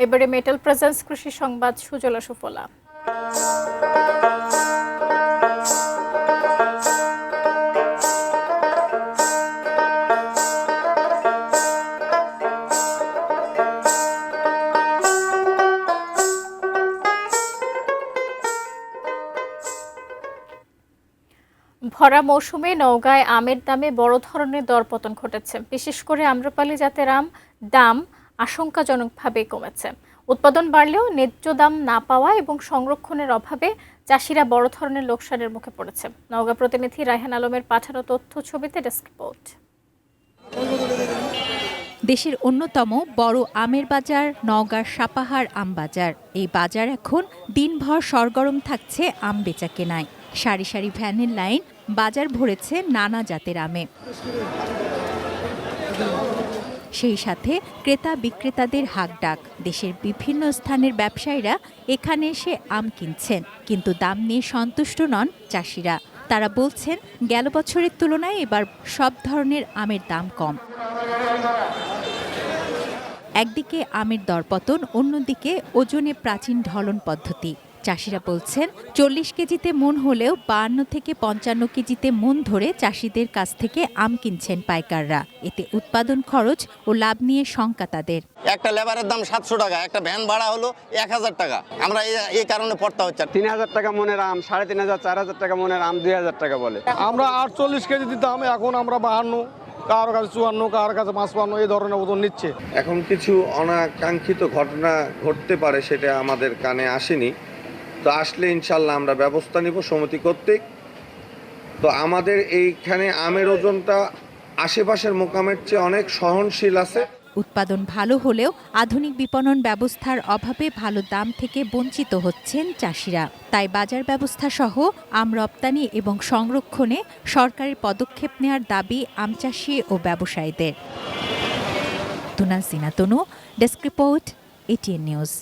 এবারে metal presence কৃষি সংবাদ সুজলা সুফলা। ভরা মৌসুমে নওগাঁয় আমের দামে বড় ধরনের দরপতন ঘটেছে। বিশেষ করে আম্রপালি জাতের আম দাম আশঙ্কাজনকভাবে কমেছে। উৎপাদন বাড়লেও ন্যায্য দাম না পাওয়া এবং সংরক্ষণের অভাবে চাষিরা বড় ধরনের লোকসানের মুখে পড়েছে। নওগাঁ প্রতিনিধি রায়হান আলমের পাঠানো তথ্য ছবিতে ডেস্ক রিপোর্ট। দেশের অন্যতম বড় আমের বাজার নওগাঁর সাপাহার আম বাজার। এই বাজার এখন দিনভর সরগরম থাকছে আম বেচা কেনায়। সারি সারি ভ্যানের লাইন, বাজার ভরেছে নানা জাতের আমে। সেই সাথে ক্রেতা বিক্রেতাদের হাঁকডাক। দেশের বিভিন্ন স্থানের ব্যবসায়ীরা এখানে এসে আম কিনছেন, কিন্তু দাম নিয়ে সন্তুষ্ট নন চাষিরা। তারা বলছেন গেল বছরের তুলনায় এবার সব ধরনের আমের দাম কম। একদিকে আমের দরপতন, অন্যদিকে ওজনে প্রাচীন ঢলন পদ্ধতি। চাষিরা বলছেন 40 কেজিতে মন হলেও 52 থেকে 55 কেজিতে মন ধরে চাষিদের কাছ থেকে আম কিনছেন পাইকাররা। এতে উৎপাদন খরচ ও লাভ নিয়ে শঙ্কা তাদের। একটা লেবারের দাম 700 টাকা, একটা ভ্যান ভাড়া হলো 1000 টাকা। আমরা এই কারণে পড়তে হচ্ছে। 3000 টাকা মনের আম, 3500 4000 টাকা মনের আম 2000 টাকা বলে। আমরা 48 কেজি দিতাম, এখন আমরা 52, কারো কাছে 54, কারো কাছে 55 এই ধরনের ওজন নিচ্ছে। এখন কিছু অনাকাঙ্ক্ষিত ঘটনা ঘটতে পারে, সেটা আমাদের কানে আসেনি। তো আসলে ইনশাল্লাহ আমরা ব্যবস্থা নিব সমিতি কর্তৃক। তো আমাদের এইখানে আমের ওজনটা আশেপাশের মোকামের চেয়ে অনেক সহনশীল আছে। উৎপাদন ভালো হলেও আধুনিক বিপণন ব্যবস্থার অভাবে ভালো দাম থেকে বঞ্চিত হচ্ছেন চাষিরা। তাই বাজার ব্যবস্থা সহ আম রপ্তানি এবং সংরক্ষণে সরকারের পদক্ষেপ নেওয়ার দাবি আমচাষী ও ব্যবসায়ীদের। তুনা সিনা তনু, ডেস্ক রিপোর্ট, এটিএন নিউজ।